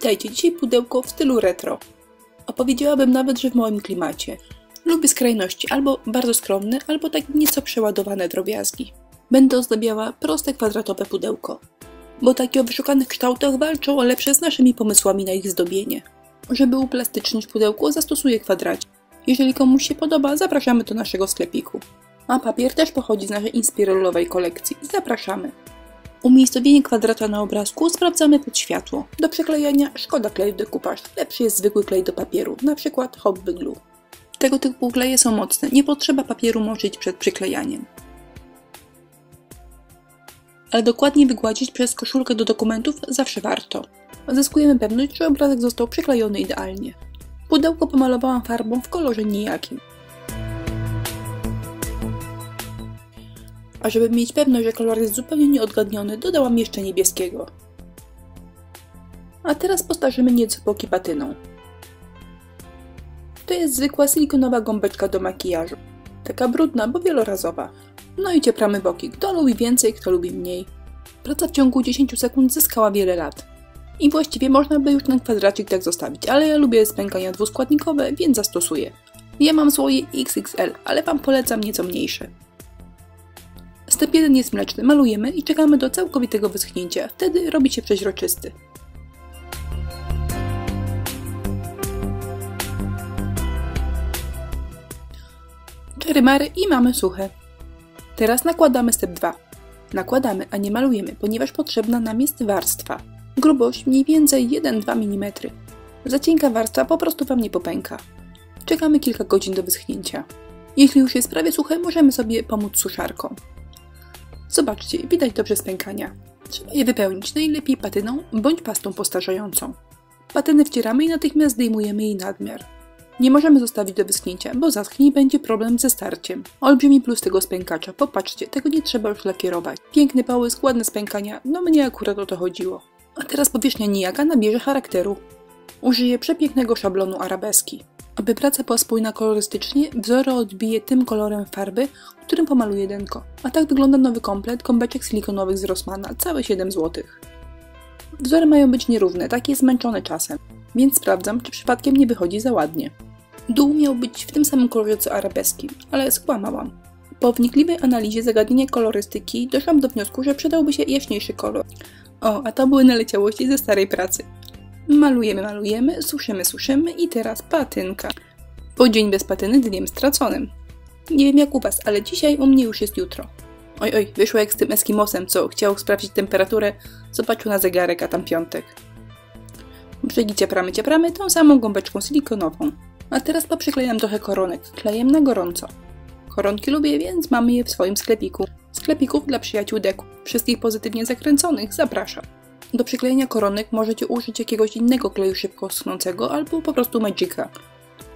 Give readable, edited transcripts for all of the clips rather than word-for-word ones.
Witajcie, dzisiaj pudełko w stylu retro. Opowiedziałabym nawet, że w moim klimacie. Lubię skrajności, albo bardzo skromne, albo tak nieco przeładowane drobiazgi. Będę ozdabiała proste kwadratowe pudełko, bo takie o wyszukanych kształtach walczą o lepsze z naszymi pomysłami na ich zdobienie. Żeby uplastycznić pudełko, zastosuję kwadracik. Jeżeli komuś się podoba, zapraszamy do naszego sklepiku. A papier też pochodzi z naszej inspirolowej kolekcji. Zapraszamy. Umiejscowienie kwadrata na obrazku sprawdzamy pod światło. Do przyklejania szkoda kleju decoupage. Lepszy jest zwykły klej do papieru, np. Hot Glue. Tego typu kleje są mocne, nie potrzeba papieru moczyć przed przyklejaniem. Ale dokładnie wygładzić przez koszulkę do dokumentów zawsze warto. Zyskujemy pewność, że obrazek został przyklejony idealnie. Pudełko pomalowałam farbą w kolorze nijakim. A żeby mieć pewność, że kolor jest zupełnie nieodgadniony, dodałam jeszcze niebieskiego. A teraz postarzymy nieco boki patyną. To jest zwykła silikonowa gąbeczka do makijażu. Taka brudna, bo wielorazowa. No i ciepramy boki. Kto lubi więcej, kto lubi mniej. Praca w ciągu 10 sekund zyskała wiele lat. I właściwie można by już ten kwadracik tak zostawić, ale ja lubię spękania dwuskładnikowe, więc zastosuję. Ja mam słoje XXL, ale Wam polecam nieco mniejsze. Step 1 jest mleczny. Malujemy i czekamy do całkowitego wyschnięcia. Wtedy robi się przeźroczysty. Czary-mary i mamy suche. Teraz nakładamy step 2. Nakładamy, a nie malujemy, ponieważ potrzebna nam jest warstwa. Grubość mniej więcej 1-2 mm. Za cienka warstwa po prostu Wam nie popęka. Czekamy kilka godzin do wyschnięcia. Jeśli już jest prawie suche, możemy sobie pomóc suszarką. Zobaczcie, widać dobrze spękania. Trzeba je wypełnić najlepiej patyną bądź pastą postarzającą. Patynę wcieramy i natychmiast zdejmujemy jej nadmiar. Nie możemy zostawić do wyschnięcia, bo zaschnie i będzie problem ze starciem. Olbrzymi plus tego spękacza. Popatrzcie, tego nie trzeba już lakierować. Piękny połysk, ładne spękania, no mnie akurat o to chodziło. A teraz powierzchnia nijaka nabierze charakteru. Użyję przepięknego szablonu arabeski. Aby praca była spójna kolorystycznie, wzory odbiję tym kolorem farby, którym pomaluję denko. A tak wygląda nowy komplet gąbeczek silikonowych z Rossmana, całe 7 zł. Wzory mają być nierówne, takie zmęczone czasem, więc sprawdzam, czy przypadkiem nie wychodzi za ładnie. Dół miał być w tym samym kolorze co arabeski, ale skłamałam. Po wnikliwej analizie zagadnienia kolorystyki doszłam do wniosku, że przydałby się jaśniejszy kolor. O, a to były naleciałości ze starej pracy. Malujemy, suszymy i teraz patynka. Po dzień bez patyny dniem straconym. Nie wiem jak u Was, ale dzisiaj u mnie już jest jutro. Oj, wyszło jak z tym Eskimosem, co chciał sprawdzić temperaturę, zobaczył na zegarek, a tam piątek. Brzegi ciepramy tą samą gąbeczką silikonową. A teraz poprzyklejam trochę koronek, klejem na gorąco. Koronki lubię, więc mamy je w swoim sklepiku. Sklepików dla przyjaciół deku. Wszystkich pozytywnie zakręconych zapraszam. Do przyklejenia koronek możecie użyć jakiegoś innego kleju szybko schnącego albo po prostu Magica.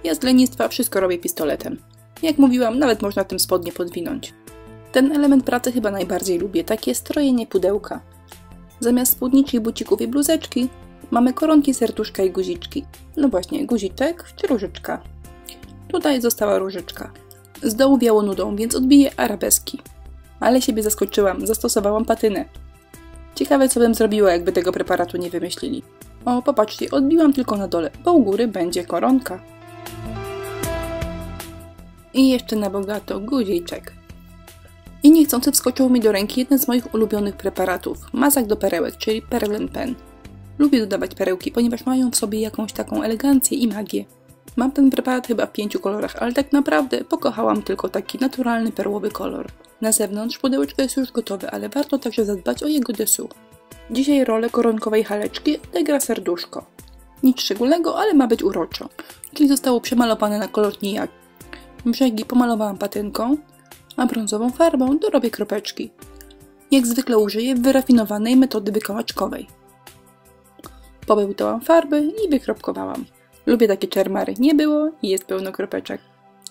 Ja z lenistwa wszystko robię pistoletem. Jak mówiłam, nawet można tym spodnie podwinąć. Ten element pracy chyba najbardziej lubię, takie strojenie pudełka. Zamiast spódniczych, bucików i bluzeczki mamy koronki, serduszka i guziczki. No właśnie, guziczek czy różyczka. Tutaj została różyczka. Z dołu wiało nudą, więc odbiję arabeski. Ale siebie zaskoczyłam, zastosowałam patynę. Ciekawe co bym zrobiła, jakby tego preparatu nie wymyślili. O, popatrzcie, odbiłam tylko na dole, bo u góry będzie koronka. I jeszcze na bogato guziczek. I niechcący wskoczył mi do ręki jeden z moich ulubionych preparatów. Mazak do perełek, czyli Perlen Pen. Lubię dodawać perełki, ponieważ mają w sobie jakąś taką elegancję i magię. Mam ten preparat chyba w 5 kolorach, ale tak naprawdę pokochałam tylko taki naturalny perłowy kolor. Na zewnątrz pudełeczko jest już gotowe, ale warto także zadbać o jego dessous. Dzisiaj rolę koronkowej haleczki odegra serduszko. Nic szczególnego, ale ma być uroczo. Czyli zostało przemalowane na kolor nijaki. Brzegi pomalowałam patynką, a brązową farbą dorobię kropeczki. Jak zwykle użyję wyrafinowanej metody wykołaczkowej. Pobełtałam farby i wykropkowałam. Lubię takie czermary. Nie było i jest pełno kropeczek.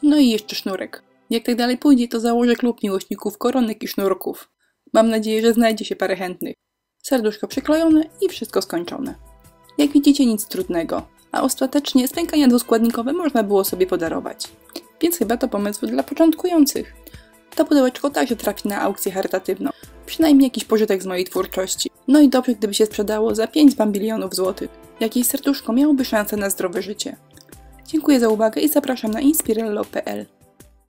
No i jeszcze sznurek. Jak tak dalej pójdzie, to założę klub miłośników koronek i sznurków. Mam nadzieję, że znajdzie się parę chętnych. Serduszko przyklejone i wszystko skończone. Jak widzicie, nic trudnego. A ostatecznie spękania dwuskładnikowe można było sobie podarować. Więc chyba to pomysł dla początkujących. To pudełeczko także trafi na aukcję charytatywną. Przynajmniej jakiś pożytek z mojej twórczości. No i dobrze, gdyby się sprzedało za 5 bambilionów złotych. Jakieś serduszko miałoby szansę na zdrowe życie. Dziękuję za uwagę i zapraszam na inspirello.pl.